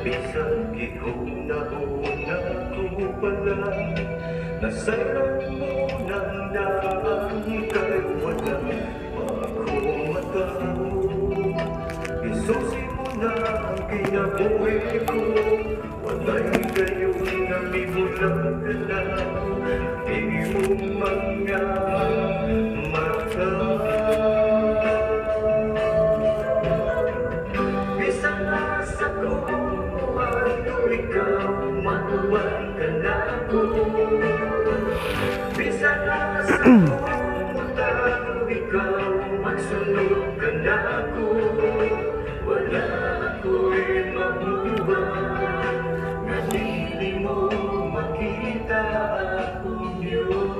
Bisag gihuna-una ko pala nasayang mo ng daan kay wala akong matao. Isusi mo na ang kinabuhi ko, walay kayong namimulang galaw, iyong mga mata. Tago ikaw, magsunod ka na ako. Wala ako'y mabuhay, na hindi mo makita akong Diyos.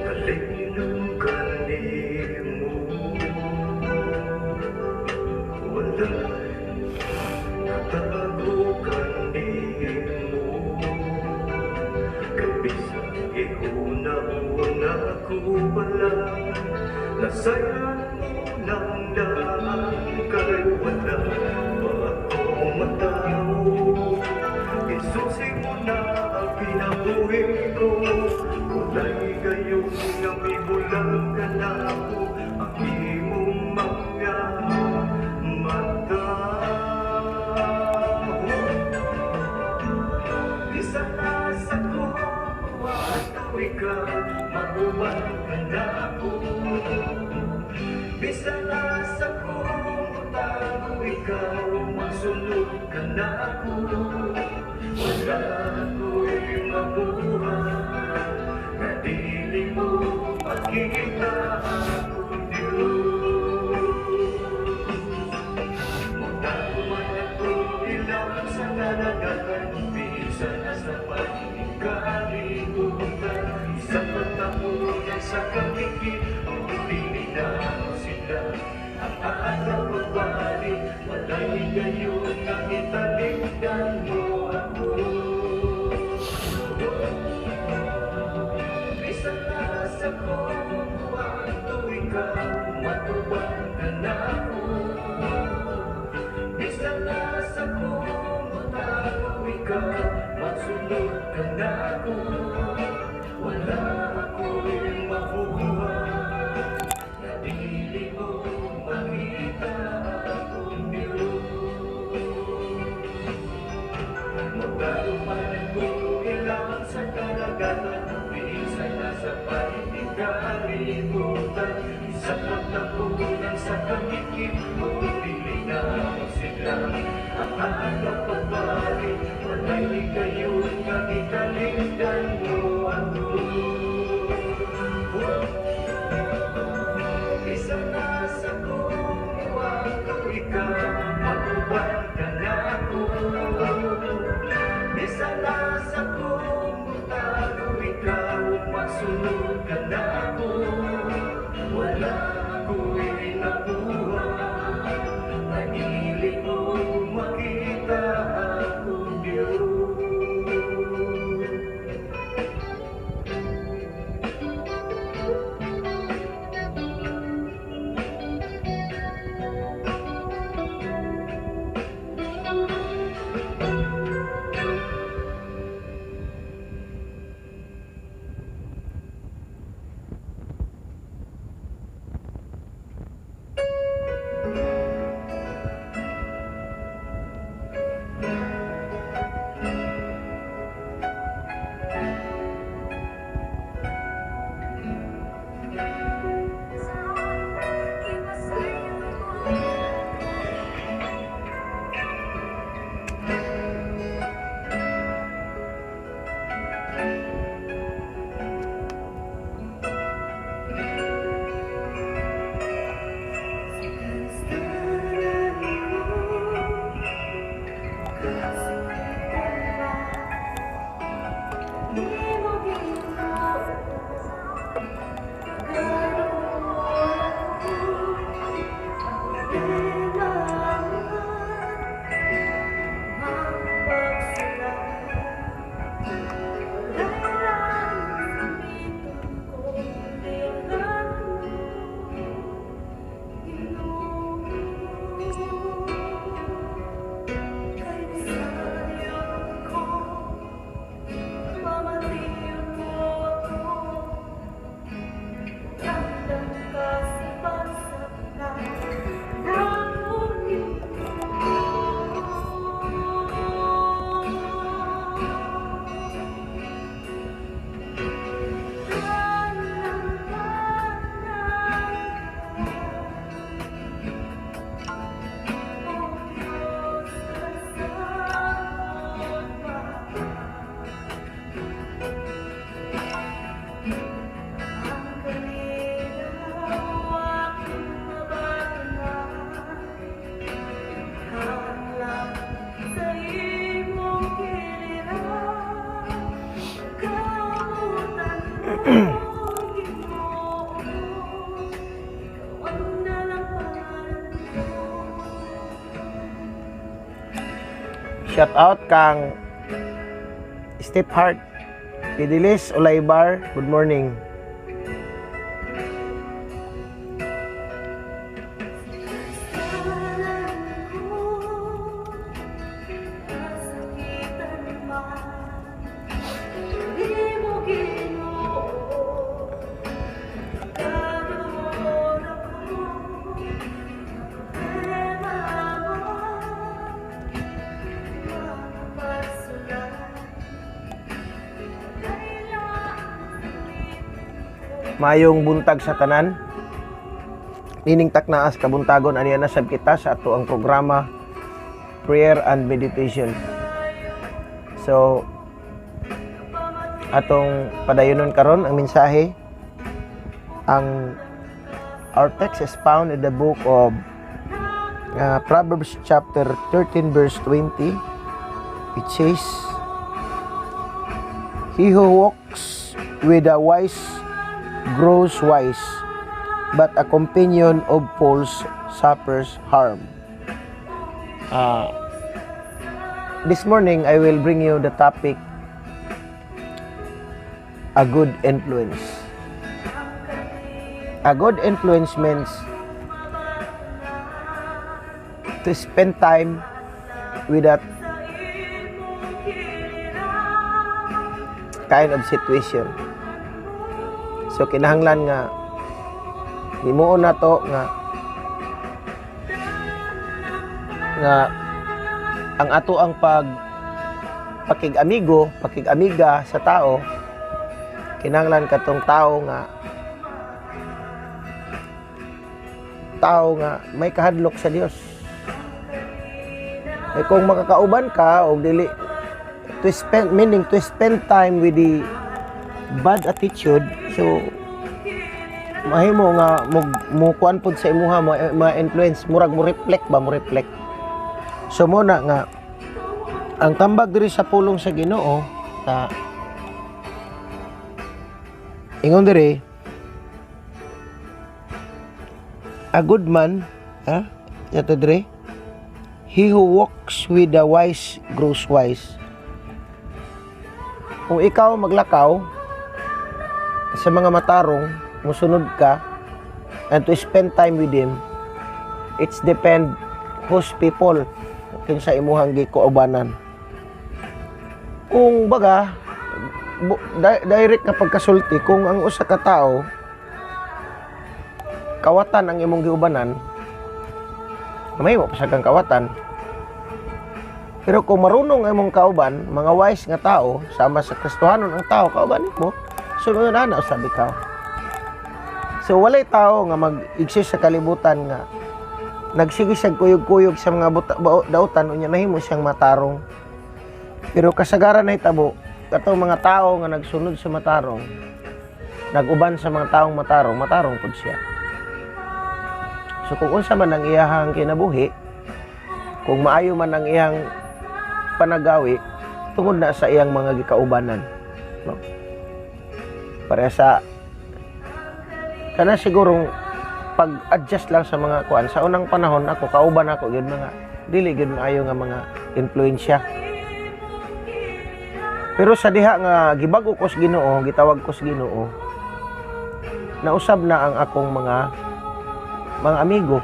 Kalinong kanimo, wala'y natago kanimo. Kabisang ihuna-una ko pala, nasayan mo ng daan, kay wala pa akong matao. Isusi mo na ang pinabuhi ko, kulay gayon na may bulang ka na ako, ang imong mga mata. Isa na sa kuwa, tuwi ka, maguwan ka na ako. Bisa na sa kuwa, tuwi ka, magsunod ka na ako. Wala ako'y mabuhay, na dili mo makita akong Diyos. Magtago man ako ilang sa kalagatan, bisa na sa pagiging kalimutan. Isang pagtapunan sa kamikit, ang pili na ako sila. Ang aataw pagbalik, wala'y gayon ang italikdan mo ako. Bisa na sa kuwa, tuwi ka, matuwan ka na ako. Bisa na sa kuwa, tuwi ka, magsunod ka na ako. Wala ako'y mabuhay, na dili mo makita akong Diyos. Magtago man ako ilang sa kalagatan, minsan na sa pag-ibig kalimutan. Isang pagtapunan sa kamikit, pumipili na ako sila. Ang aalaw pagbalik, wala'y gayon nga ikaligdan mo ako. Isa na sa kuwa, tuwi ka, matuwan ka na ako. Bisa na sa kumunta, tuwi ka, magsunod ka na ako. Wala ako'y nabuhay, nahilig mo makita akong Diyos. Shout out kang Step Heart Pidilis Olaybar, good morning. Mayong buntag sa tanan. Nining taknaas kabuntagon aniya nasab kita sa ato ang programa Prayer and Meditation. So atong padayonon karon ang mensahe. Our text is found in the book of Proverbs chapter 13 verse 20. It says, "He who walks with a wise grows wise, but a companion of fools suffers harm." This morning, I will bring you the topic, a good influence. A good influence means to spend time with that kind of situation. So kinahanglan nga himuon na to nga ang ato ang pakig-amigo, pakig-amiga sa tao, kinahanglan katong tao nga may kahadlok sa Dios. Eh kung makakauban ka o dili to spend time with the bad attitude, so mahimo nga mo kuan pud sa imuha ma-influence, murag mo reflect. So mo na nga ang tambag diri sa pulong sa Ginoo ta ingon diri, a good man, yato diri, he who walks with the wise grows wise. Kung ikaw maglakaw sa mga matarong, musunod ka, and to spend time with them, it's depend whose people kung sa imuhang gikuubanan. Kung baga, direct na pagkasulti, kung ang usa ka tao, kawatan ang imong giubanan, may mo pa kang kawatan. Pero kung marunong ang imong kauban, mga wise nga tao, sama sa Kristohanon ang tao, kauban mo, sunod na sabi ka. So walay tao nga mag-exist sa kalibutan nga nagsige siyang kuyog-kuyog sa mga dautan, unya nahimo siyang matarong. Pero kasagaran na hitabo, katong mga tao nga nagsunod sa matarong, naguban sa mga taong matarong pud siya. So kung unsa man ang iyahang kinabuhi, kung maayo man ang iyang panagawi, tungod na sa iyang mga gikaubanan, no? Para sa kana sigurong pag-adjust lang sa mga kuan. Sa unang panahon ako kauban ako gyud mga dili gyud maayo nga mga influensya. Pero sa diha nga gibag-o ko sa Ginoo, gitawag ko sa Ginoo, nausab na ang akong mga amigo.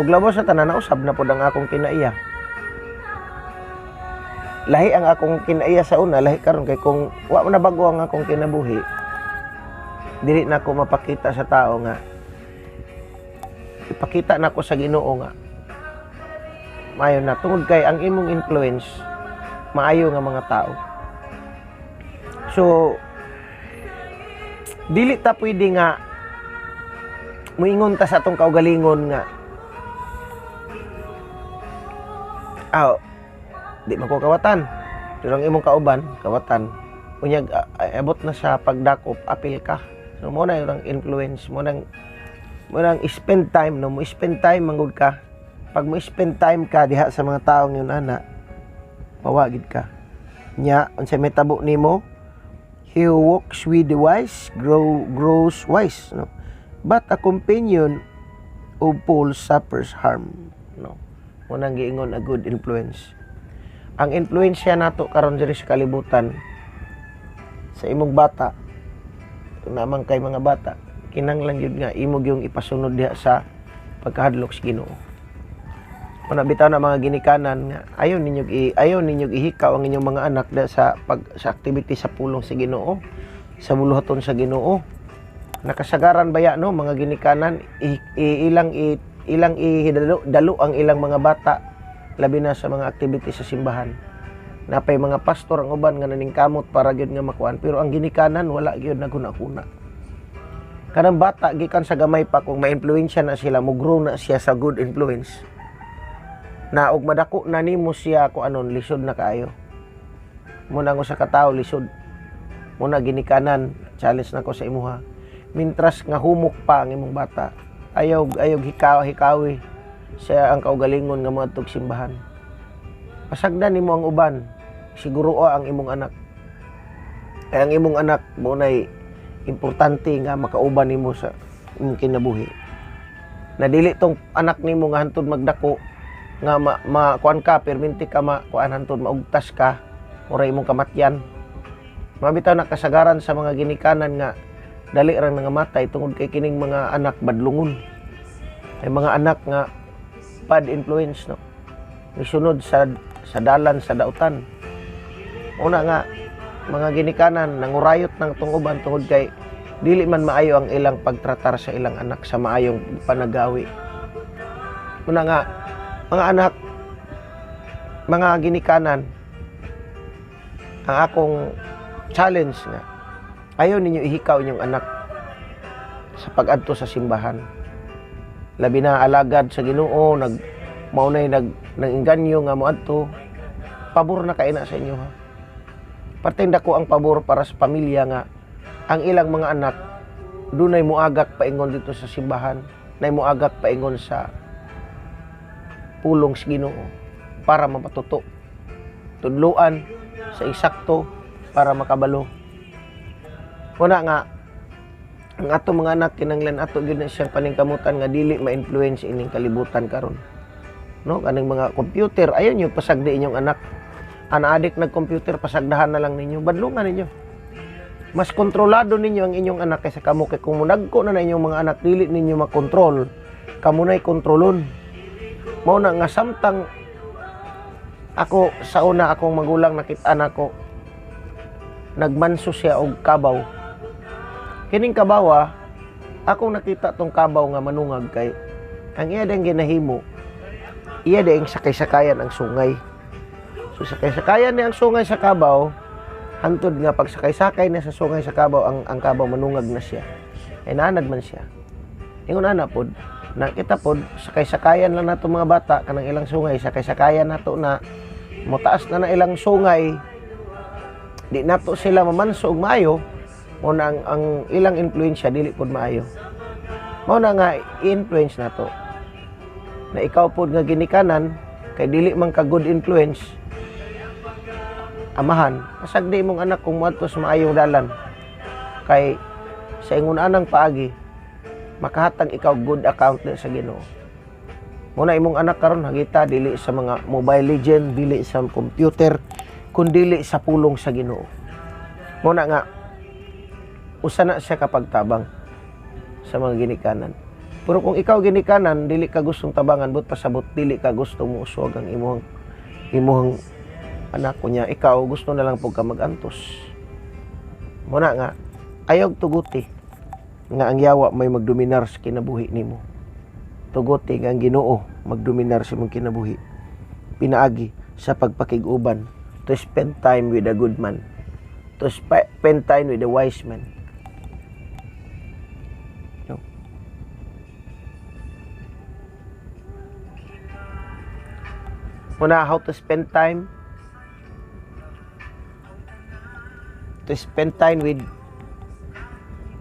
Ug labo sa tanan, nausab na pud ang akong kinaiya. Lahi ang akong kinaiya sa una, lahi karon kay kung wa na bago ang akong kinabuhi, dili na ako mapakita sa tao nga ipakita na ako sa Ginoo nga maayo na, tungod kay ang imong influence maayo nga mga tao. So dili ta pwede nga muingon ta sa atong kaugalingon nga di man ko kawatan, pero ang imong kauban kawatan, unyag abot na sa pagdakop, apil ka. So mo na yung influence mo nang spend time, no? Mo spend time manggod ka. Pag mo spend time ka diha sa mga taong yun ana, mawagid ka nya unsay may tabo nimo, He who walks with the wise grows wise, no? But a companion of fools suffers harm, no? Munang giingon a good influence. Ang influensya nato karon diri sa kalibutan sa imong bata, namang kay mga bata, kinahanglan gyud nga imo gyung ipasunod diha sa pagkahadlok sa Ginoo. Kuna bitaw na mga ginikanan nga ayaw ninyo ihikaw ang inyong mga anak sa activity sa pulong sa Ginoo, sa buluhaton sa Ginoo. Nakasagaran baya no mga ginikanan ilang ihidalo ang ilang mga bata labi na sa mga activity sa simbahan. Napay mga pastor ang uban nga naningkamot para gyud nga makuan, pero ang ginikanan wala gyud naguna-una. Kanang bata gikan sa gamay pa kung maimpluwensya na sila, mo-grow na siya sa good influence. Na og madako na nimo siya ko anon lisod na kaayo. Muna ko sa katawo lisod. Muna ginikanan, challenge nako sa imuha. Mintras nga humok pa ang imong bata, ayaw hikawi siya ang kaugalingon nga moadtog simbahan. Pasagdan nimo ang uban, siguro ang imong anak. Kaya ang imong anak mo nay importante nga makauban nimo sa imong kinabuhi. Na dili tong anak nimo nga hantud magdako nga kuan ka perminti ka kuan hantud maugtas ka ora imong kamatyan. Mabitaw na kasagaran sa mga ginikanan nga dali ra nga matay tungod kay kining mga anak badlungon. Ay mga anak nga bad influence, no. Misunod sa dalan sa dautan. Una nga mga ginikanan nangurayot ng tunguban tungod kay dili man maayo ang ilang pagtratar sa ilang anak sa maayong panagawi. Una nga mga anak, mga ginikanan, ang akong challenge nga, ayaw ninyo ihikaw inyong anak sa pag-adto sa simbahan. Labi na alagad sa Ginoo, maunay nang-inganyo nga moadto, pabor na kaina sa inyo ha. Parteng dako ang pabor para sa pamilya nga, ang ilang mga anak, dunay muagak paingon dito sa simbahan, nay muagak paingon sa pulong sa Ginoo para mapatuto. Tudluan sa eksakto para makabalo. Una nga, ang ato mga anak kinanglan ato gyud na siyang paningkamutan nga dili ma-influence ining kalibutan karon. No, kaning mga computer, ayon niyo pasagdi inyong anak. Ana adik nag-computer, pasagdahan na lang ninyo, badlungan ninyo. Mas kontrolado ninyo ang inyong anak kaysa kamo, kay kung munagko na inyong mga anak dili ninyo makontrol, kamo nay kontrolon. Mao na nga samtang ako sa una akong magulang nakit-an ako nagmanso siya og kabaw. Kining kabawa akong nakita tong kabaw nga manungag kay ang iya ding ginahimo, iya ding sakay-sakayan ang sungay. So sakay-sakayan niya ang sungay sa kabaw, hantod nga pag sakay-sakay na sa sungay sa kabaw ang kabaw manungag na siya. Ay naanad man siya. Ingon ana pod nakita pod sakay-sakayan lang nato mga bata kanang ilang sungay, sakay-sakayan nato na motaas na ilang sungay, di nato sila mamanso og maayo, mo na ang ilang influensya dili pod maayo. Mao na nga influence nato na ikaw pod nga ginikanan kay dili man ka good influence, amahan pasagdi mong anak kung moadto sa maayong dalan kay sa ingon anang paagi makahatag ikaw good account sa Ginoo. Muna imong anak karon hagita dili sa mga Mobile Legend, dili sa computer, kundi sa pulong sa Ginoo. Muna nga usa na siya kapag tabang sa mga ginikanan. Pero kung ikaw ginikanan, dili ka gustong tabangan, but pasabot dili ka gustong muuswag ang imong anak ko niya, ikaw gusto na lang pug ka magantos. Muna nga ayaw tuguti nga ang yawa may magdominar sa kinabuhi nimo. Tuguti nga ang Ginoo magdominar sa imong kinabuhi. Pinaagi sa pagpakig-uban to spend time with a good man, to spend time with a wise man. No? Muna, how to spend time? To spend time with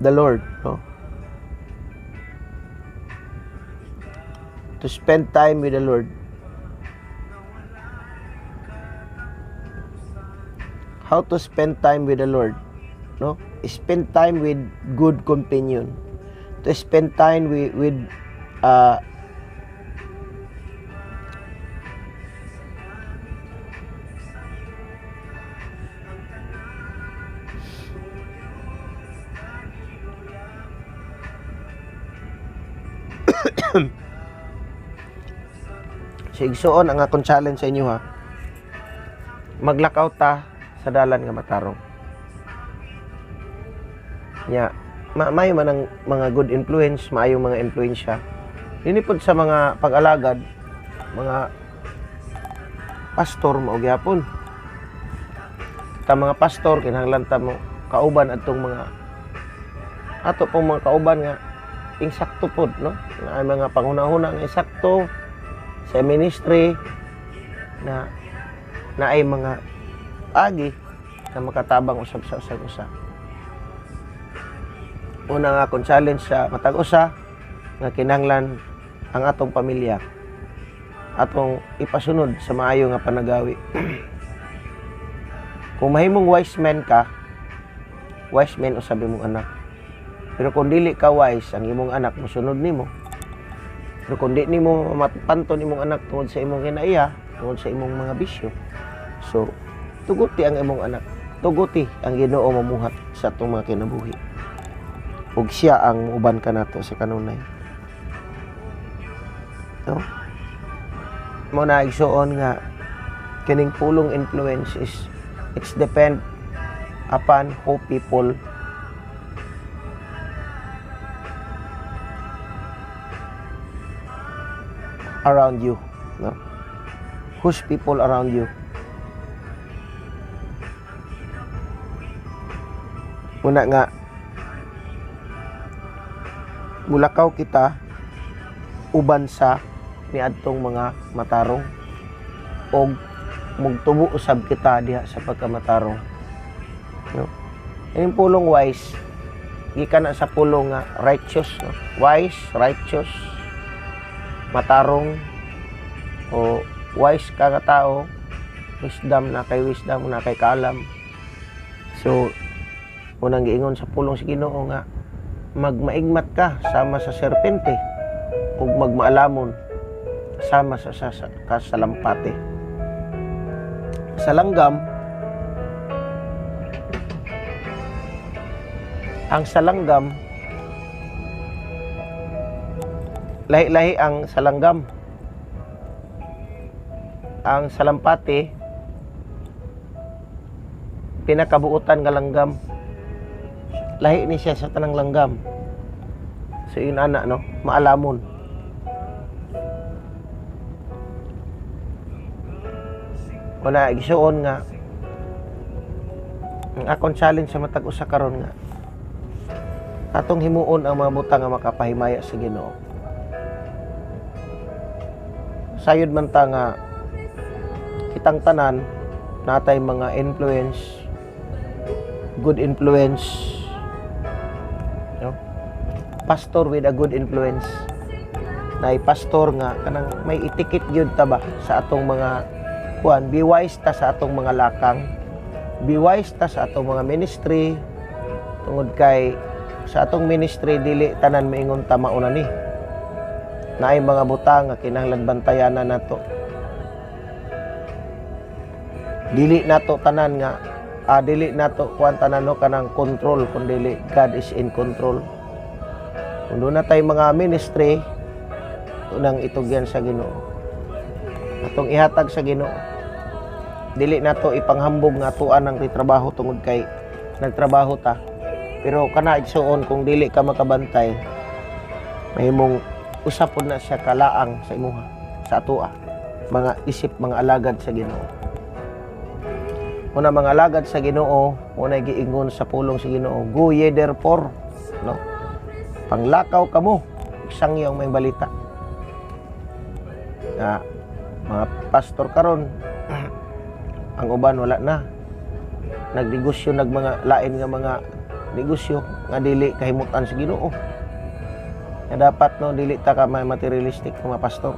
the Lord, no? To spend time with the Lord. How to spend time with the Lord? no? Spend time with good companion. To spend time with so igsuon ang akong challenge sa inyo ha. Maglakaw ta sa dalan nga matarong. Nya, maayo man ang mga good influence, maayong mga influensya. Dinipod sa mga pag-alagad, mga pastor mao gyapon. Ta mga pastor kinahanglan ta mo kauban adtong mga ato pong mga kauban nga insakto pod, no? Nga mga panghuna-huna nga insakto sa ministry na ay mga agi na makatabang usab sa usag-usa. Una nga akong challenge sa matag usa nga kinahanglan ang atong pamilya atong ipasunod sa maayo nga panagawi. Kung mahimong wise man ka, wise man usab imong anak. Pero kung dili ka wise, ang imong anak mosunod nimo. Pero kung di nimo mapanton imong anak tungod sa imong kinaiya, tungod sa imong mga bisyo, so tuguti ang imong anak, tuguti ang Ginoo mamuhat sa atong mga kinabuhi. Ug siya ang uban ka nato sa kanunay. No? Mo na igsuon nga kining pulong influence is it's depend upon who people around you, no? Whose people around you. Una nga mulakaw kita uban sa niadtong mga matarong og mugtubo usab kita diha sa pagkamatarong, no? Ining pulong wise gikan na sa pulong nga righteous, no? Wise, righteous, matarong o wise ka nga tao, wisdom na kay kaalam. So unang giingon sa pulong si Ginoo nga magmaigmat ka sama sa serpente ug magmaalamon sama sa salampate. Sa langgam, ang salanggam lahi-lahi ang salanggam. Ang salampati pinakabuutan nga langgam. Lahi ni siya sa tanang langgam. So yun ana, no? Maalamon. Wala igsuon nga ang akong challenge sa matag usa karon nga atong himuon ang mga butang nga makapahimaya sa Ginoo. Sayod man ta nga kitang tanan natay mga influence, good influence, no? Pastor with a good influence. Nay pastor nga kanang may itikit gyud ta ba sa atong mga kuan, be wise ta sa atong mga lakang, be wise ta sa atong mga ministry, tungod kay sa atong ministry dili tanan maingon ta mauna ni. Naay mga butang nga kinahanglan bantayanan nato. Dili nato tanan nga dili nato kuan tanan no kanang control, kun dili God is in control. Kung doon na tayo mga ministry, unang itugyan sa Ginoo. Atong ihatag sa Ginoo. Dili nato ipanghambog nga atuan ang trabaho tungod kay nagtrabaho ta. Pero kana igsuon kung dili ka makabantay, mahimong usapon na siya kalaang sa imuha, sa atua. Mga isip, mga alagad sa Ginoo. Una mga alagad sa Ginoo, una giingon sa pulong sa Ginoo, go ye therefore, no? Panglakaw kamo, isang iyong may balita. Na mga pastor karon ang uban wala na. Nagnegosyo mga lain nga mga negosyo nga dili kahimutan sa Ginoo. Nga dapat no dili ta ka materialistic mga pastor.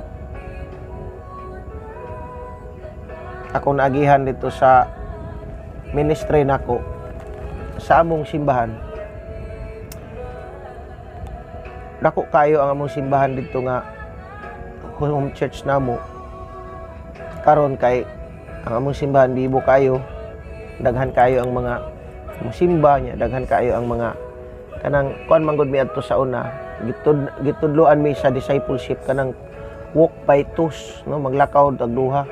Ako naagihan dito sa ministry nako sa among simbahan. Dako kayo ang among simbahan dito nga home church namo. Karon kay ang among simbahan bibo kayo, daghan kayo ang mga musimba niya, daghan kayo ang mga kanang kuan man gud mi adto sa una, gitudloan mi sa discipleship kanang walk by twos, no, maglakaw tagduha,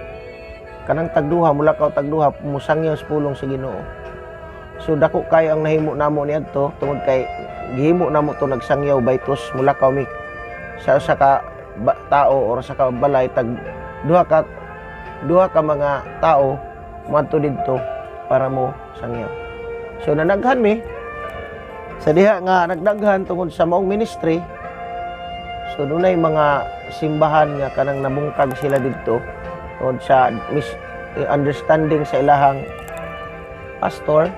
kanang tagduha mulakaw tagduha musangyaw sa pulong sa Ginoo. So dako kayo ang nahimo namo niadto tungod kay gihimo namo to nagsangyaw by twos, mulakaw mi sa ka tao or sa ka balay tag duha ka mga tao madto didto para mo sangyaw. So nanaghan mi sa diha nga nagdaghan tungod sa maong ministry. So dunay mga simbahan nga kanang nabungkag sila didto tungod sa understanding sa ilahang pastor,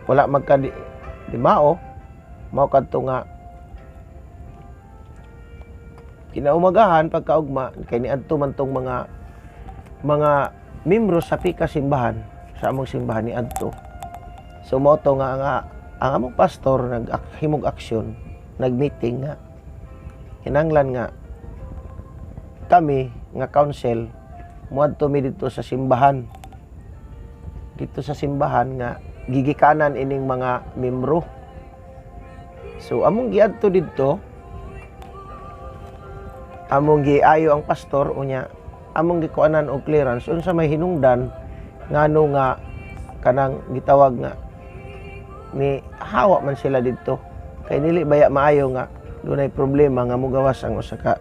wala magka-dimao, mao kadto nga kinaumagahan pagkaugma kay niadto man tong mga membro sa pika simbahan sa among simbahan niadto. So mao to nga ang among pastor naghimog aksyon, nagmeeting nga kinanglan nga kami nga council muadto mi dito sa simbahan. Dito sa simbahan nga gigikanan ining mga membro. So among giadto didto, among giayo ang pastor unya among gikuanan og clearance unsa may hinungdan ngano nga kanang gitawag nga ni hawa man sila didto kay dili baya maayo nga dunay problema nga mogawas ang usa ka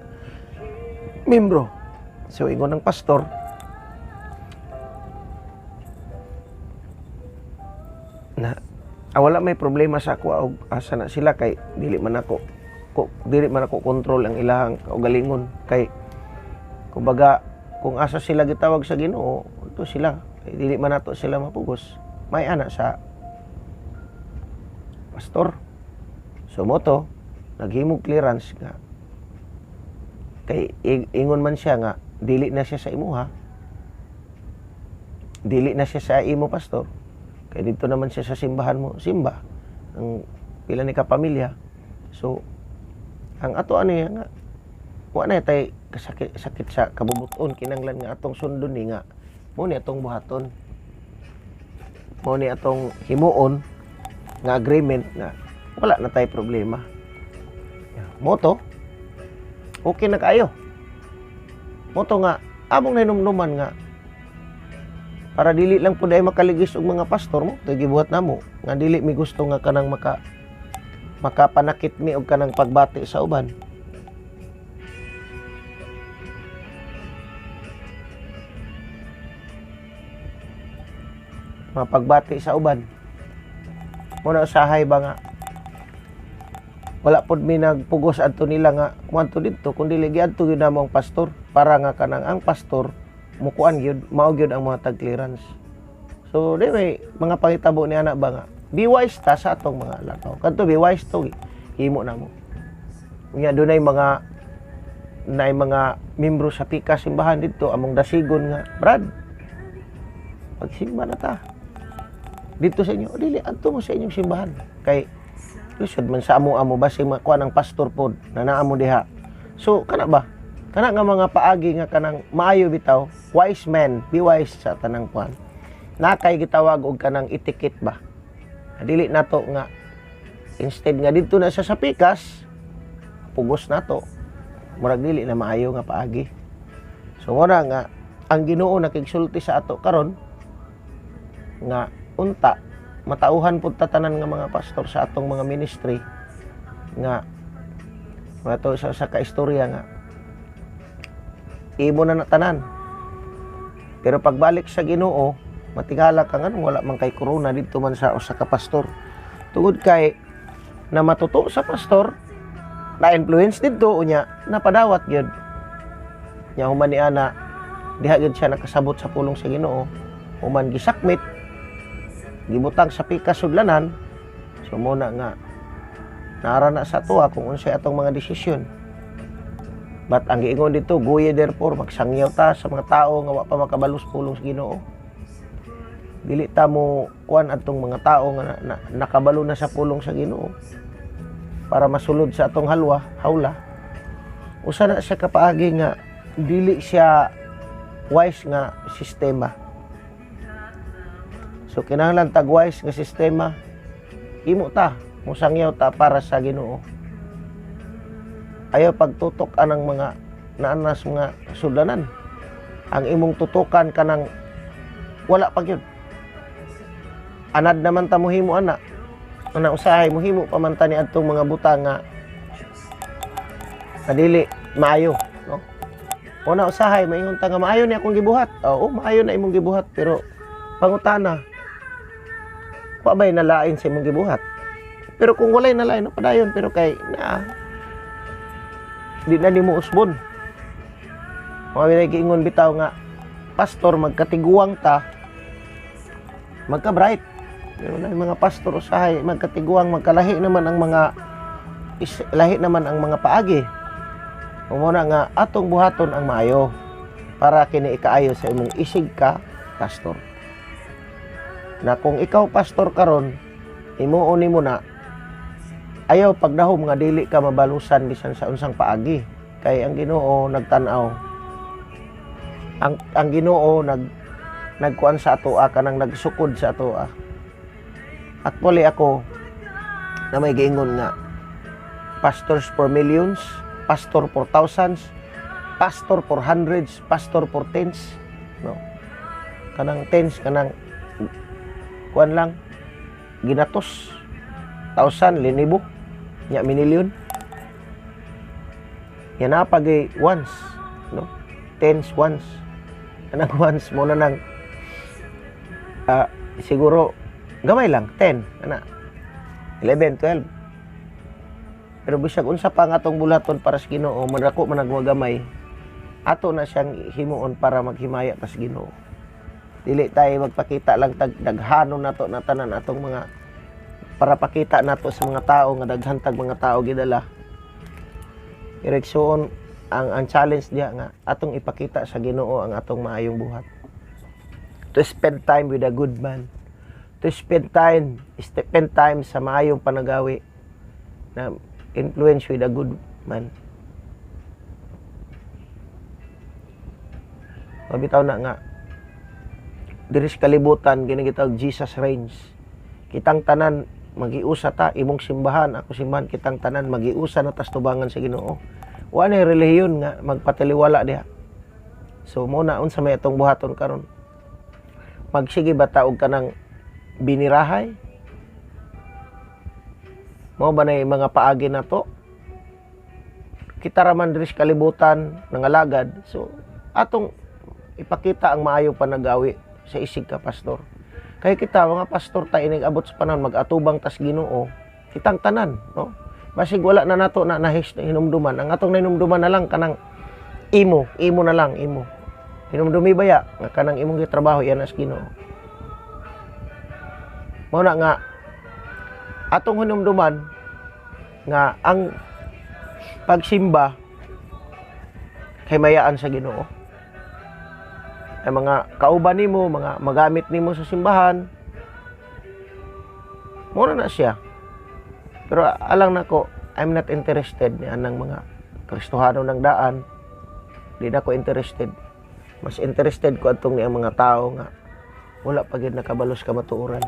membro. So ingon ng pastor, na wala may problema sa ako og asa na sila kay dili man ako kontrol ang ilahang kaugalingon kay kumbaga kung asa sila gitawag sa Ginoo to sila kay dili man nato sila mapugos may ana sa pastor. So mo to naghimog clearance nga kay ingon man siya nga dili na siya sa imuha, dili na siya sa imo pastor kay dito naman siya sa simbahan mo simba ang pila ni ka pamilya. So ang ato ano nga wa na tay sakit sa kabubuton kinanglan nga atong sundon ni nga mo ni atong buhaton, mo ni atong himuon nga agreement nga wala na tay problema. Moto okay na kayo. Moto nga among nahinumduman nga para dili lang pud ay makaligis og mga pastor mo kay gibuhat namo nga dili mi gusto nga kanang makapanakit mi og kanang pagbati sa uban. Mapagbati sa uban. Muna usahay ba nga wala pod mi nagpugos adto nila nga kuadto didto kun dili giadto gyud namo ang pastor para nga kanang ang pastor mukuan gyud mao gyud ang mga tag clearance. So di may mga pangitabo ni ana ba nga be wise ta sa atong mga lakaw kadto be wise to himo namo unya dunay mga membro sa pika simbahan didto among dasigon nga brad pagsimba na ta dito sa inyo dili adto mo sa inyong simbahan kay lisod man sa amo basi makuha ng pastor pod na naamo diha. So kana ba kana nga mga paagi nga kanang maayo bitaw wise men be wise sa tanang kuan na kay gitawag og kanang etiquette ba dili nato nga instead nga dito na sa pikas pugos nato murag dili na maayo nga paagi. So mura nga ang Ginoo nakigsulti sa ato karon nga unta matauhan pud tatanan nga mga pastor sa atong mga ministry nga mato sa kaistorya nga imo na tanan. Pero pagbalik sa Ginoo matingala ka nga wala man kay corona dito man sa usa ka pastor tungod kay na matuto sa pastor na influence dito unya napadawat gyud nya human ni ana diha gyud siya nakasabot sa pulong sa Ginoo human gisakmit gibutang sa pika sudlanan. So muna nga naara na sa tuwa kung unsay atong mga desisyon. But ang giingon dito guye therefore magsangyaw ta sa mga tao nga wa pa makabalos pulong sa Ginoo. Dili ta mo kuan atong mga tao nga nakabalo na sa pulong sa Ginoo para masulod sa atong hawla. Usa na siya kapaagi nga dili siya wise nga sistema. So kinahanglan tag wise nga sistema, imo ta musangyaw ta para sa Ginoo. Ayaw pagtutok anang mga naanas mga sudanan. Ang imong tutukan kanang wala pa gyud. Anad naman ta mohimo ana. Ana usahay mohimo pa man ta ni adtong mga butang nga dili maayo, no? Una usahay maingon ta nga maayo ni akong gibuhat. Oo, maayo na imong gibuhat pero pangutana wa bay nalain sa imong gibuhat. Pero kung walay nalain no padayon pero kay na di na nimo usbon. Mga giingon bitaw nga pastor magkatiguang ta magka-bright. Pero na mga pastor usahay magkatiguang magkalahi naman ang mga lahi naman ang mga paagi. Umuna nga atong buhaton ang maayo para kini ikaayo sa imong isig ka pastor. Na kung ikaw pastor karon imuon nimo na ayaw pagdahom nga dili ka mabalusan bisan sa unsang paagi kay ang Ginoo nagtan-aw ang Ginoo nagkuan sa atoa kanang nagsukod sa atoa. Actually ako na may giingon nga pastors for millions, pastor for thousands, pastor for hundreds, pastor for tens, no? Kanang tens kanang kuan lang ginatos 1,000 linibo nya minilyon yan na pagay once, no? Tens once kanang once mo na nang siguro gamay lang 10 ana 11, 12 pero bisag unsa pa nga atong bulaton para sa Ginoo madako man nagwagamay ato na siyang himuon para maghimaya pa sa Ginoo. Dili tayo magpakita lang daghanon nato na tanan atong mga para pakita nato sa mga tao nga daghan tag mga tao gidala. Direksyon ang challenge diha nga atong ipakita sa Ginoo ang atong maayong buhat. To spend time with a good man. To spend time sa maayong panagawi na influence with a good man. Mabitaw na nga diri sa kalibutan ginagitawag Jesus reigns. Kitang tanan magiusa ta imong simbahan ako simbahan kitang tanan magiusa na tas tubangan sa Ginoo. Wa na relihiyon nga magpataliwala diha. So muna unsa may atong buhaton karon? Magsige ba ta og kanang binirahay? Mao ba nay mga paagi na to? Kita raman diri sa kalibutan nangalagad. So atong ipakita ang maayong panagawi sa isig ka pastor. Kaya kita mga pastor ta inig abot sa panahon mag-atubang tas Ginoo, kitang tanan, no? Basig wala na nato na hinumduman. Ang atong hinumduman na lang kanang imo na lang imo. Hinumdumi baya nga kanang imong gitrabaho yan as Ginoo. Mao na nga atong hinumduman nga ang pagsimba kay mayaan sa Ginoo. Ay mga kauban nimo, mga magamit nimo sa simbahan. Mura na siya. Pero alang nako, I'm not interested ni anang mga Kristohano ng daan. Di na ko interested. Mas interested ko atong ni ang mga tao nga wala pa gyud nakabalos ka matuoran.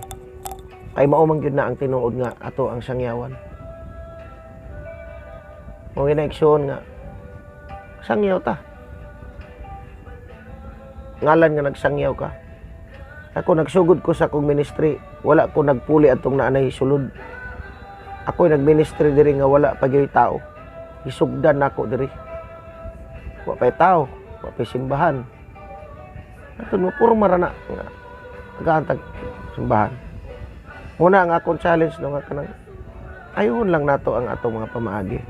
Kay mao man gyud na ang tinuod nga ato ang sangyawan. Mo ginaigsoon nga sangyaw ta. Ngalan nga nagsangyaw ka. Ako nagsugod ko sa akong ministry, wala ko nagpuli atong naanay sulod. Ako nagministry diri nga wala pa gyud tao. Isugdan nako diri. Wa pay tao, wa pay simbahan. Ato mo puro marana nga tagantag simbahan. Muna ang akong challenge no nga kanang ayun lang nato ang atong mga pamaagi.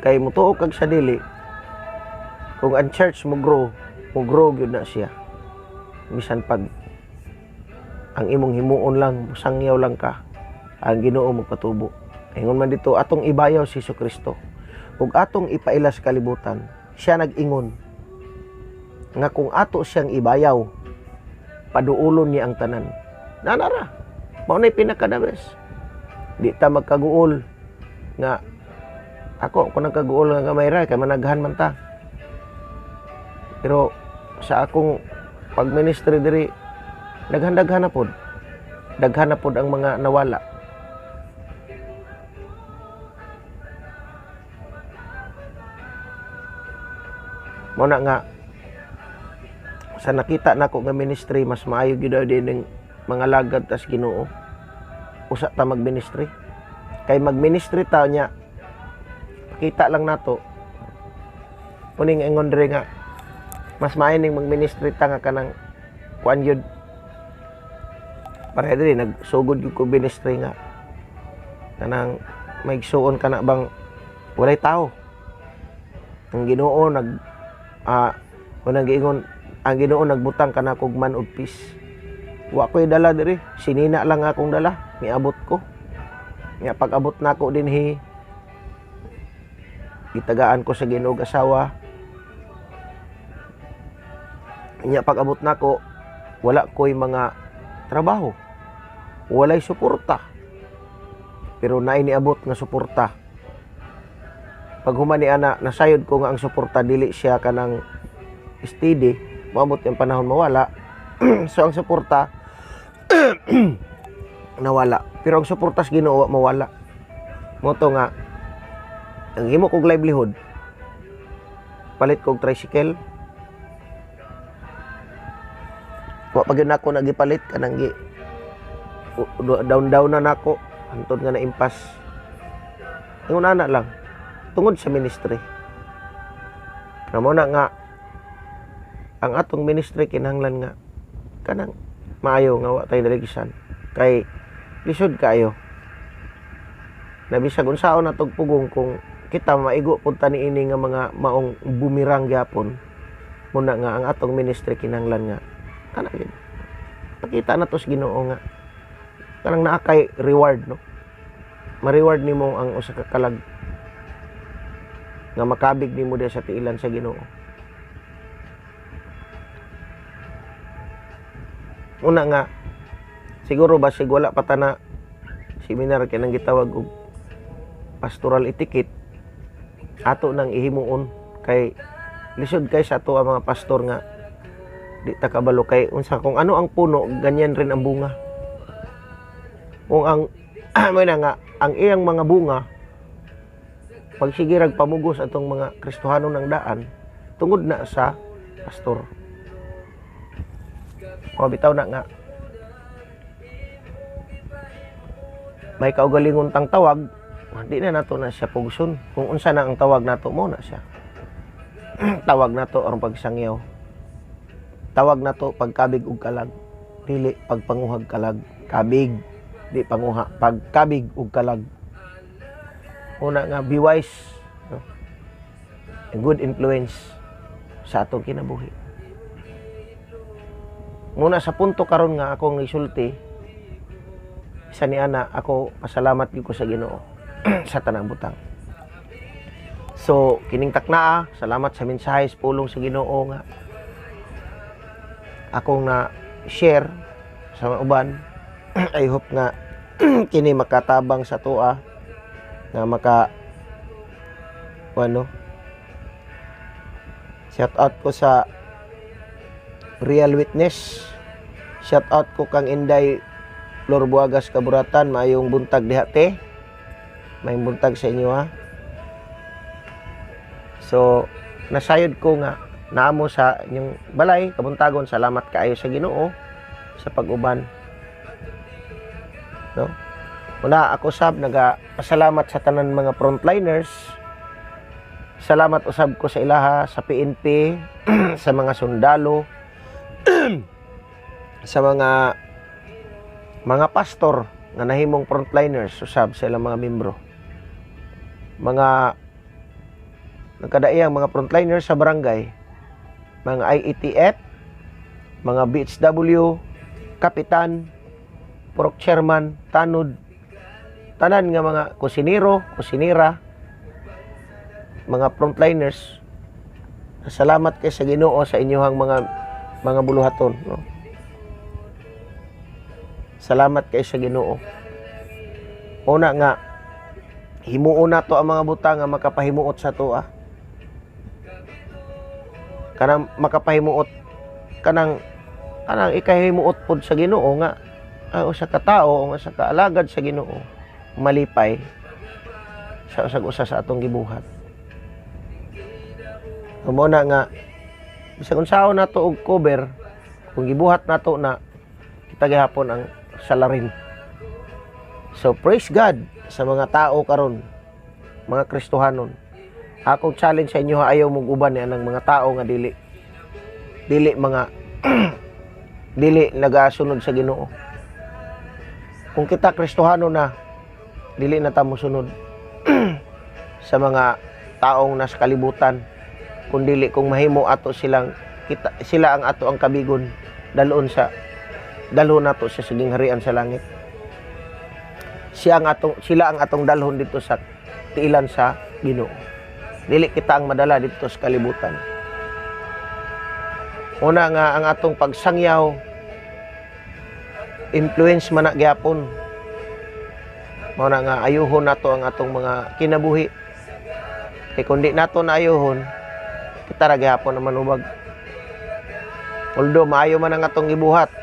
Kay mutuo kag sa dili kung ang church mo grow gyud na siya. Bisan pag ang imong himuon lang, sangyaw lang ka, ang Ginoo magpatubo. Ingon man dito, atong ibayaw si Jesucristo. Ug atong ipailas kalibutan, siya nag-ingon nga kung ato siyang ibayaw, paduulon niya ang tanan. Nanara. Mao na pinakadabes. Di ta magkaguol nga ako kung nagkaguol nga gamay ra kay managhan man ta. Pero sa akong pag-ministry diri daghan-daghan na pod. Daghan na pod ang mga nawala. Mao na nga sa nakita nako nga ministry mas maayo gyud din ng mga lagad tas Ginoo. Usa ta mag-ministry. Kay mag-ministry ta nya pakita lang nato. Puning ingon diri nga mas maayo ning mag-ministry ta nga kanang kuan gyud. Para diri nagsugod gyud ko ministry nga kanang maigsuon kana bang walay tao. Ang Ginoo unang giingon ang Ginoo nagbutang kana kog man og peace. Wa ko'y dala diri, sinina lang akong dala, miabot ko. Nya pag-abot nako dinhi gitagaan ko sa Ginoo asawa. Nya pag-abot nako wala ko'y mga trabaho. Walay suporta. Pero naay niabot nga suporta. Pag humani ana nasayod ko nga ang suporta dili siya kanang steady, maabot yung panahon mawala. So ang suporta nawala. Pero ang suporta sa Ginoo mawala. Mo to nga ang himo kog livelihood palit kog tricycle. Wa pa gyud nako nagipalit kanang down na nako antod nga naimpas. Ingon ana lang tungod sa ministry. Namo na nga ang atong ministry kinahanglan nga kanang maayo nga wa tay daligisan kay lisod kayo. Nabisag unsaon natog pugong kung kita maigo punta niini nga mga maong bumirang gyapon. Muna nga ang atong ministry kinahanglan nga kana gyud. Pakita na to sa Ginoo nga kanang naa kay reward no. Ma-reward nimo ang usa ka kalag nga makabig nimo diha sa tiilan sa Ginoo. Una nga siguro basig wala pa ta na seminar kinang gitawag og pastoral etiquette ato nang ihimuon kay lisod kay sa ato ang mga pastor nga di ta kabalo kay unsa kung ano ang puno ganyan rin ang bunga. Kung ang may na nga ang iyang mga bunga pag sige pamugos atong mga Kristohano ng daan tungod na sa pastor. O bitaw na nga may kaugalingon tang tawag, di na nato na siya pugson. Kung unsa na ang tawag nato mo na siya. Tawag nato aron pagsangyaw. Tawag nato pagkabig ug kalag, dili pagpanguhag kalag. Kabig, di panguha, pagkabig ug kalag. Una nga be wise, no? A good influence sa atong kinabuhi. Muna sa punto karon nga akong isulti isa ni ana ako pasalamat gyud ko sa Ginoo sa tanang butang. So kining taknaa salamat sa mensahe pulong sa Ginoo nga akong na share sa mga uban. I hope nga kini makatabang sa tuwa nga maka shout out ko sa Real Witness. Shout out ko kang Inday Flor Buagas Kaburatan, maayong buntag diha te. Maayong buntag sa inyo ha. So, nasayod ko nga naamo sa inyong balay, kabuntagon, salamat kaayo sa Ginoo sa pag-uban. No? Una ako sab nagapasalamat sa tanan mga frontliners. Salamat usab ko sa ilaha sa PNP, sa mga sundalo, sa mga pastor nga nahimong frontliners usab sa ilang mga membro. Mga nagkadaiyang mga frontliners sa barangay, mga IETF, mga BHW, kapitan, purok chairman, tanod, tanan nga mga kusinero, kusinira, mga frontliners. Salamat kay sa Ginoo sa inyohang mga buluhaton, no? Salamat kay sa Ginoo. Una nga himuon na to ang mga butang nga makapahimuot sa tuwa. Kanang makapahimuot kanang ikahimuot pod sa Ginoo nga usa ka tawo nga sa kaalagad sa Ginoo malipay sa usag-usa sa atong gibuhat. Umuna nga bisag unsaon nato og cover kung gibuhat nato na kita gihapon ang salarin. So praise God sa mga tao karon, mga Kristohanon. Akong challenge sa inyo, ayaw mong uban niya ng mga tao nga dili mga dili nagasunod sa Ginoo. Kung kita Kristohano na, dili na ta mosunod sa mga taong nasa kalibutan, kung dili kung mahimo ato sila ang ato ang kabigon dalon nato sa siging harian sa langit. Sila ang atong dalhon dito sa tiilan sa Ginoo. Dili kita ang madala dito sa kalibutan. Una nga ang atong pagsangyaw influence man na gyapon. Mao na nga ayuhon nato ang atong mga kinabuhi. Kay kun di nato na ayuhon, kita ra gyapon naman ubag. Although maayo man ang atong gibuhat,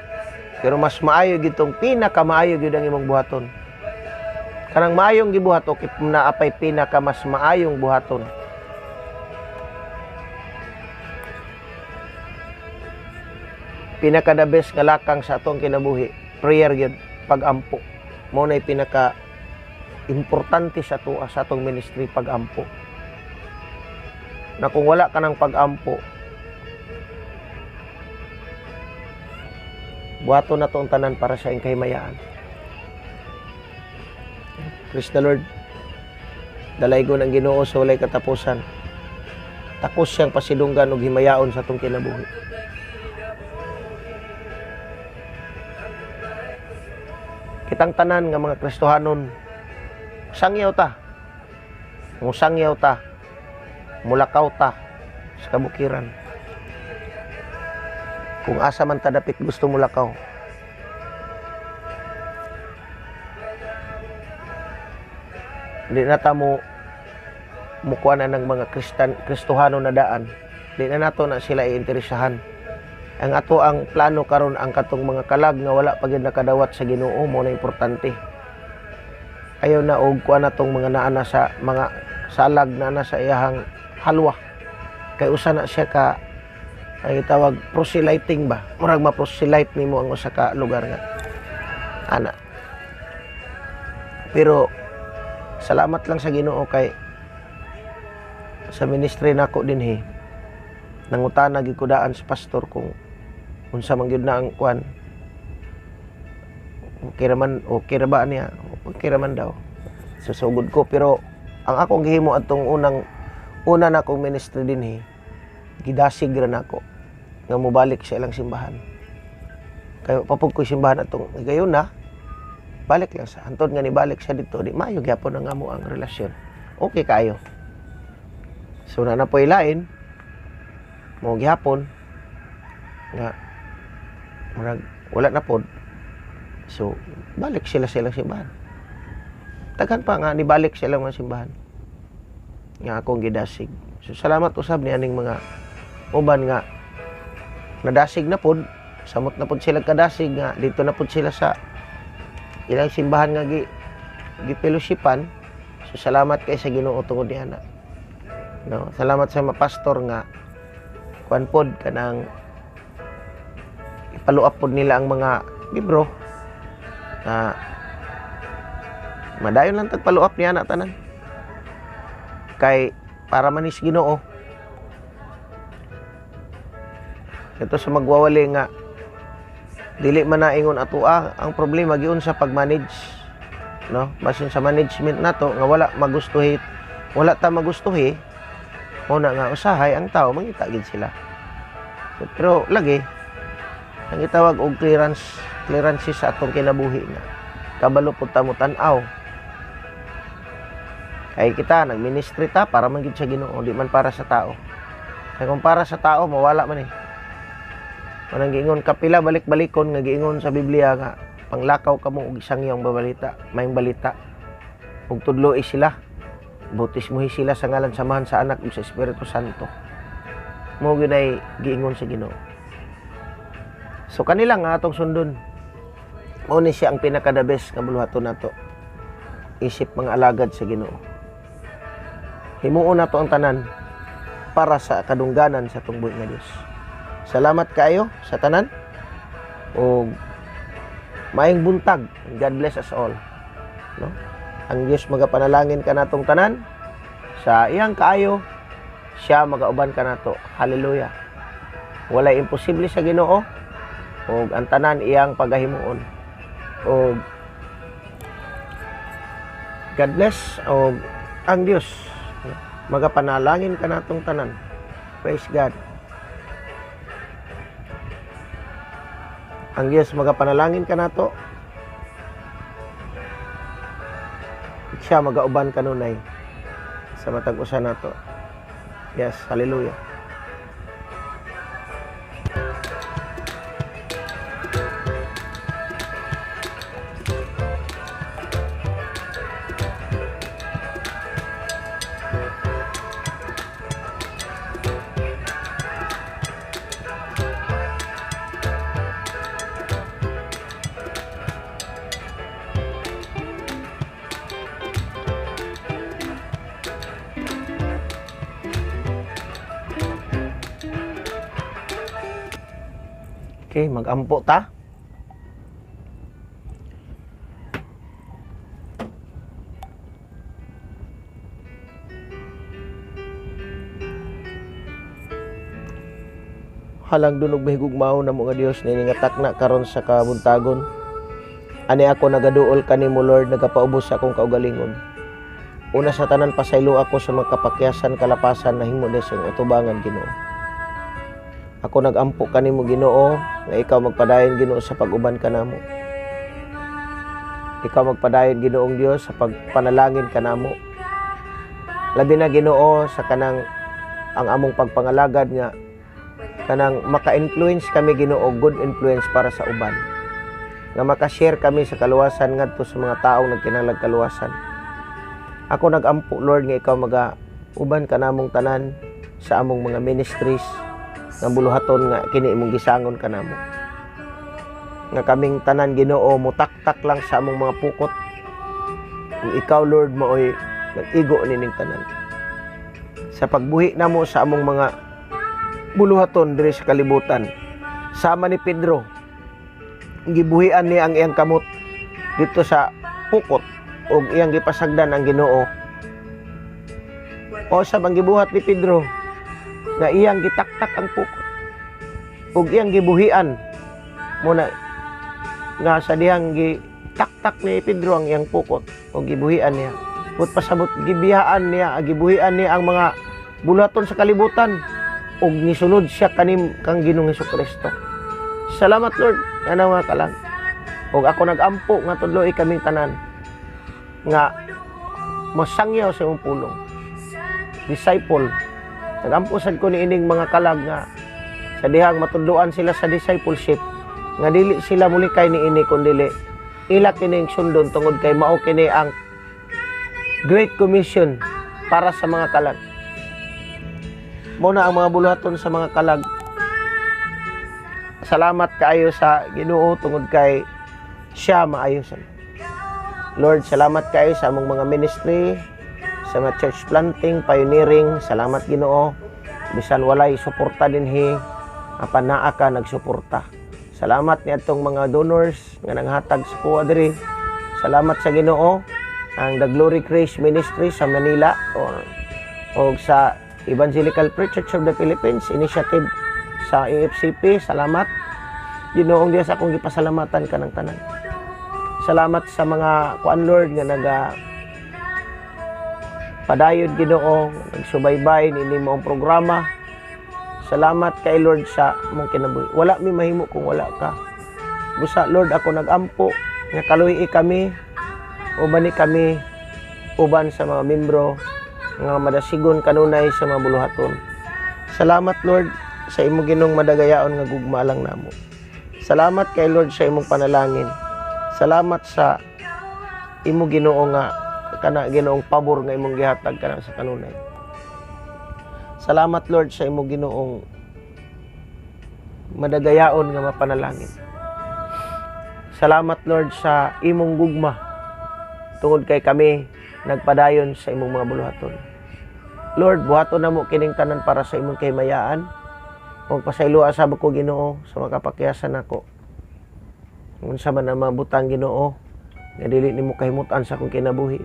pero mas maayo gitong pinakamaayo gyud ang imong buhaton. Kanang maayong gibuhat o naapay pinaka mas maayong buhaton. Pinaka the best nga lakang sa atong kinabuhi, prayer gyud, pag-ampo. Mao nay pinaka importante sa atong ministry, pag-ampo. Na kung wala ka ng pag-ampo, buhaton na itong tanan para sa iyong kahimayaan. Praise the Lord. Dalaygon ang Ginoo sa walay katapusan. Takos siyang pasidunggan ug himayaon sa atong kinabuhi. Kitang tanan nga mga Kristohanon, sangyaw ta. Musangyaw ta. Mulakaw ta sa kabukiran. Kung asa man ta dapit gusto mulakaw. Di na ta mo mukuha na ng mga Kristohano na daan. Di na nato na sila iinteresahan. Ang ato ang plano karon ang katong mga kalag nga wala pa gyud nakadawat sa Ginoo, mo na importante. Ayaw na og kuha natong mga naana sa mga salag na sa iyahang halwa. Kay usa na siya ka ay tawag proselyting ba? Murag ma-proselyte nimo ang usa ka lugar nga ana. Pero salamat lang sa Ginoo kay sa ministry nako dinhi nangutana gyud ko daan sa pastor kung unsa man gyud na ang kuan. Okay ra ba niya? Okay ra man daw. Susugod ko pero ang akong gihimo atong una na akong ministry dinhi gidasig ra nako nga mobalik sa ilang simbahan. Kay papug ko simbahan atong gayon na balik lang sa antod nga ni balik siya dito di maayo gyapon ang amo ang relasyon. Okay kayo. So na po ilain mo gyapon nga murag wala na pod. So balik sila sa ilang simbahan. Tagan pa nga ni balik sila mga simbahan. Nga akong gidasig. So salamat usab ni aning mga uban nga nadasig na pod, samot na pod sila kadasig nga dito na pod sila sa ilang simbahan nga gipeloshipan. So salamat kay sa Ginoo tungod niana. No, salamat sa mga pastor nga kuan pod kanang ipaluap pod nila ang mga libro na madayon lang tagpaluap niya na tanan kay para manis Ginoo. Ito sa magwawali nga dili man naingon ato ang problema giun sa pagmanage, no? Basin sa management nato nga wala ta magustuhi mo na nga usahay ang tao mangita gid sila. Pero lagi ang gitawag og clearance sa atong kinabuhi nga kabalo pud ta mo tan-aw. Kay kita nagministry ta para man gid sa Ginoo, di man para sa tao. Kay kung para sa tao mawala man eh. Manang giingon kapila balik-balikon nga giingon sa Biblia nga panglakaw kamo og isang iyang balita, mayong balita. Ug tudloi sila. Bautismuhi sila sa ngalan samahan sa Anak ug sa Espiritu Santo. Mao gyud ay giingon sa Ginoo. So kanila nga atong sundon. Mao ni siya ang pinaka-the best nga buluhaton nato. Isip mga alagad sa Ginoo. Himuon nato ang tanan para sa kadungganan sa tungboy nga Dios. Salamat kayo sa tanan. O maayong buntag. God bless us all. No? Ang Diyos magapanalangin ka natong tanan. Sa iyang kaayo, siya magauban ka nato. Hallelujah. Walay imposible sa Ginoo. O ang tanan iyang pagahimuon. O God bless. O ang Diyos magapanalangin ka natong tanan. Praise God. Ang Diyos magapanalangin ka nato. Siya magauban kanunay sa matag usa nato. Yes, hallelujah. Okay, mag-ampo ta. Halang dunog mahigugmaw na mga Dios niningatak na karon sa kabuntagon. Ani ako nagaduol kanimo Lord, nagapaubos sa akong kaugalingon. Una sa tanan pasaylo ako sa mga kapakyasan kalapasan na himo desong utubangan Ginoo. Ako nagampo kanimo Ginoo nga ikaw magpadayon Ginoo sa pag-uban kanamo. Ikaw magpadayon Ginoong Dios sa pagpanalangin kanamo. Labi na Ginoo sa kanang ang among pagpangalagad nga kanang maka-influence kami Ginoo, good influence para sa uban. Nga maka-share kami sa kaluwasan ngadto sa mga taong nagkinahanglan kaluwasan. Ako nagampo Lord nga ikaw maga-uban kanamong tanan sa among mga ministries nga buluhaton nga kini imong gisangon kanamo. Nga kaming tanan Ginoo mutaktak lang sa among mga pukot. Ug ikaw Lord maoy nag-igo nining tanan. Sa pagbuhi namo sa among mga buluhaton diri sa kalibutan. Sama ni Pedro, gibuhian niya ang iyang kamot dito sa pukot ug iyang gipasagdan ang Ginoo. O sa bang gibuhat ni Pedro nga iyang gitaktak ang pukot ug iyang gibuhian muna nga sa dihang gitaktak ni Pedro ang iyang pukot ug gibuhian niya. But pasabot gibihaan niya, gibuhian niya ang mga buluhaton sa kalibutan ug nisunod siya kanim kang Ginoong Hesukristo. Salamat Lord, ana mga kalang. Ug ako nagampo nga tudloy kaming tanan nga masangyaw sa imong pulong. Disciple. Nagampo sad ko ni ining mga kalag nga sa dihang matudloan sila sa discipleship nga dili sila mulikay ni ini kundi ila kining sundon tungod kay mao kini ang Great Commission para sa mga kalag. Muna ang mga buluhaton sa mga kalag. Salamat kaayo sa Ginoo tungod kay siya maayosan. Lord, salamat kaayo sa among mga ministry, sa mga church planting, pioneering. Salamat Ginoo. Bisan walay suporta dinhi, apan naa ka nagsuporta. Salamat niadtong mga donors nga nanghatag sa kuha diri. Salamat sa Ginoo ang The Glory Grace Ministry sa Manila o sa Evangelical Free Church of the Philippines Initiative sa AFCP. Salamat Ginoong Dios, akong gipasalamatan ka ng tanan. Salamat sa mga kuan Lord nga naga padayod Ginoo, nagsubaybay nini mo ang programa. Salamat kay Lord sa mong kinabuhi. Wala mi mahimo kung wala ka. Busa Lord ako nagampo nga kaluyi kami uban ni kami uban sa mga membro nga madasigon kanunay sa mga buluhaton. Salamat Lord sa imong Ginoong madagayaon nga gugma lang namo. Salamat kay Lord sa imong panalangin. Salamat sa imo Ginoo nga kana Ginoong pabor nga imong gihatag kana sa kanunay. Salamat Lord sa imo Ginoong madagayaon nga mapanalangin. Salamat Lord sa imong gugma tungod kay kami nagpadayon sa imong mga buluhaton. Lord, buhaton namo kining tanan para sa imong kahimayaan. Ug pasayloa sa ko Ginoo sa makapakyasan nako. Unsa man ang mabutang Ginoo nga dili nimo kahimutan sa akong kinabuhi.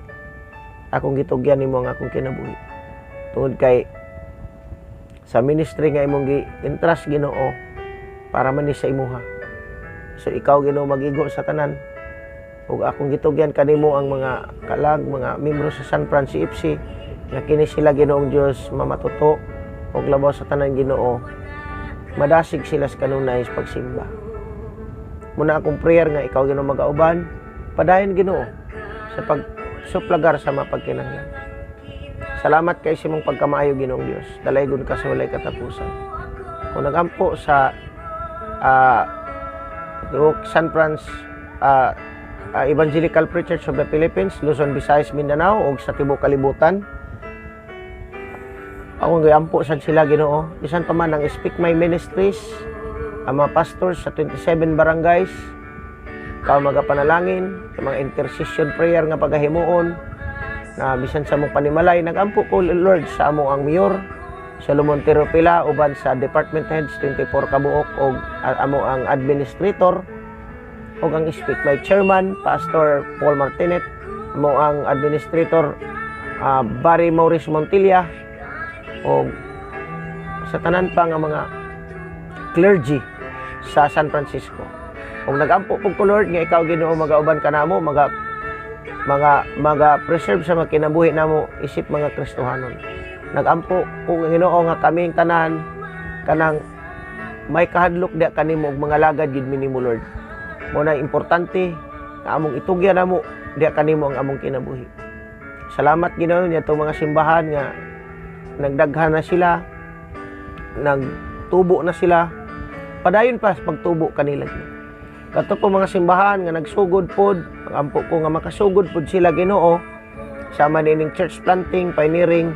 Akong gitugyan nimo ang akong kinabuhi. Tungod kay sa ministry nga imong gi-entrust Ginoo para man ni sa imuha. So ikaw Ginoo magigo sa tanan. Ug akong gitugyan kanimo ang mga kalag, mga membro sa San Francisco FC nga kini sila Ginoong Dios mamatuto ug labaw sa tanan Ginoo. Madasig sila sa kanunay sa pagsimba. Muna akong prayer nga ikaw Ginoo magauban, padayon Ginoo sa pagsuplagar sa mapagkinahanglan. Salamat kay simong pagkamaayo Ginoong Dios. Dalaygon ka sa walay katapusan. Kung nagampo sa San Francisco Evangelical Free Church of the Philippines, Luzon, Visayas, Mindanao ug sa tibuok kalibutan. Akong giampo sad sila Ginoo. Bisan pa man ang Speak My Ministries, ang mga pastors sa 27 barangays, ikaw magapanalangin, sa mga intercession prayer nga pagahimuon, na bisan sa mong panimalay, nagampo ko Lord sa amo ang mayor, Solomon Teropila, uban sa department heads, 24 kabuok, o amo ang administrator, o ang Speak My Chairman, Pastor Paul Martinet, amo ang administrator, Barry Maurice Montilla, o sa tanan pa nga mga clergy sa San Francisco. Kung nagampo po ko Lord nga ikaw Ginoo magauban ka namo, preserve sa mga kinabuhi namo isip mga Kristohanon. Nagampo kung Ginoo nga kaming tanan kanang may kahadlok diha kanimo og mga lagad gid minimo Lord. Mo na importante nga among itugyan namo diha kanimo ang among kinabuhi. Salamat Ginoo niya mga simbahan nga nagdaghan na sila, nagtubo na sila. Padayon pa sa pagtubo kanila. Kato po mga simbahan nga nagsugod pod, ampo ko nga makasugod pod sila Ginoo sama nining church planting, pioneering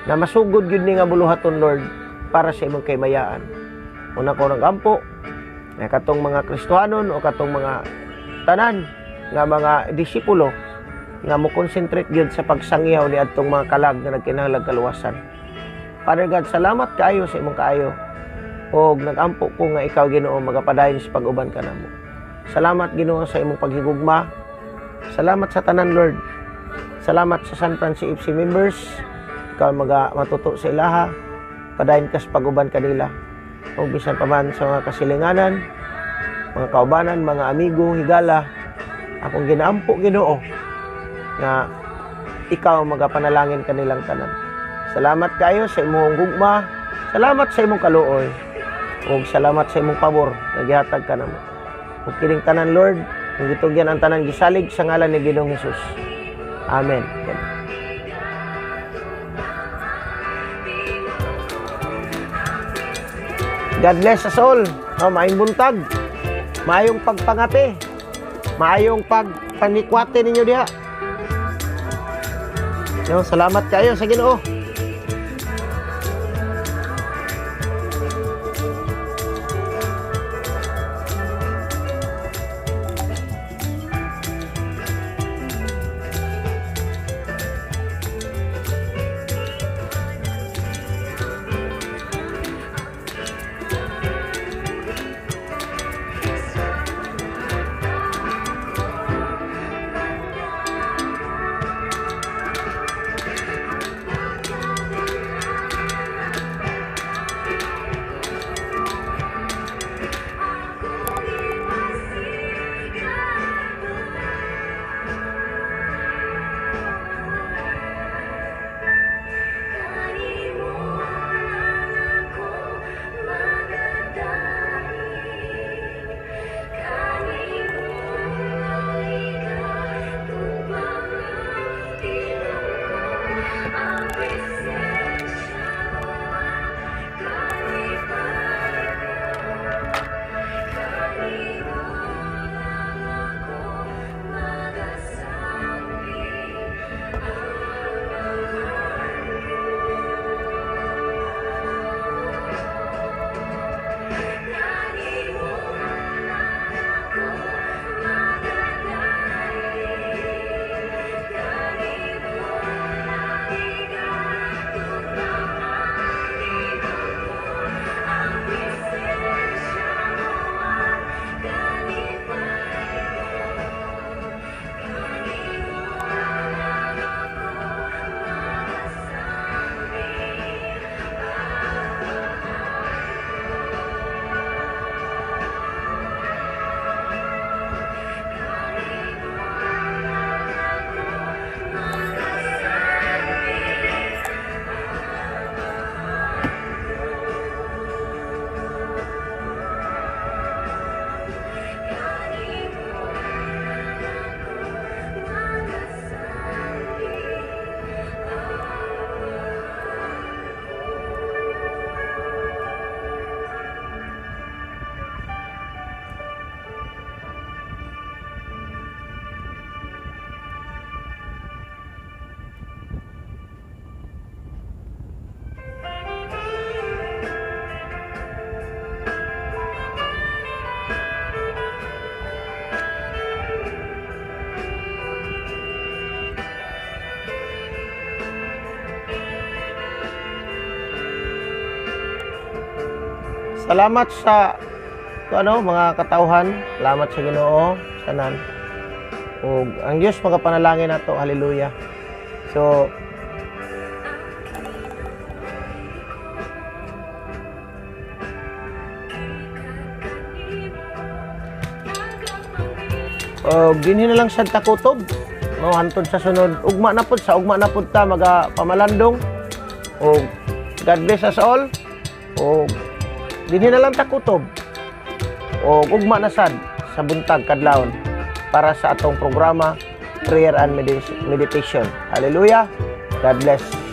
na masugod gyud ni nga buluhaton Lord para sa imong kahimayaan. Una ko nagampo nga katong mga Kristohanon o katong mga tanan nga mga disipulo nga mo concentrate gyud sa pagsangyaw ni adtong mga kalag nga nagkinahanglan kaluwasan. Father God, salamat kaayo sa imong kaayo. O nagampo ko nga ikaw Ginoo magapadayon sa pag-uban ka namo. Salamat Ginoo sa imong paghigugma. Salamat sa tanan Lord. Salamat sa San Francisco FC members. Ikaw matuto sa ilaha. Padayon ka sa pag-uban kanila. O bisan pa man sa mga kasilinganan, mga kaubanan, mga amigo, higala, akong ginaampo Ginoo nga ikaw magapanalangin kanilang tanan. Salamat kayo sa imong gugma. Salamat sa imong kaluoy. Ug salamat sa imong pabor nga gihatag ka namo. Ug kining tanan Lord, ug gitugyan ang tanan gisalig sa ngalan ni Ginoong Hesus. Amen. God bless us all. Maayong buntag. Maayong pagpangati. Maayong pagpanikwate ninyo diha. Salamat kayo sa Ginoo. salamat sa mga katawhan. Salamat sa Ginoo tanan. Ug ang Dios magapanalangin nato. Hallelujah. So dinhi na lang sa takutob. No, hantod sa sunod ugma na pud ta pamalandong. O God bless us all. O dinhi na lang takutob. O ugma na sad sa buntag kadlawon para sa atong programa Prayer and Meditation. Hallelujah. God bless.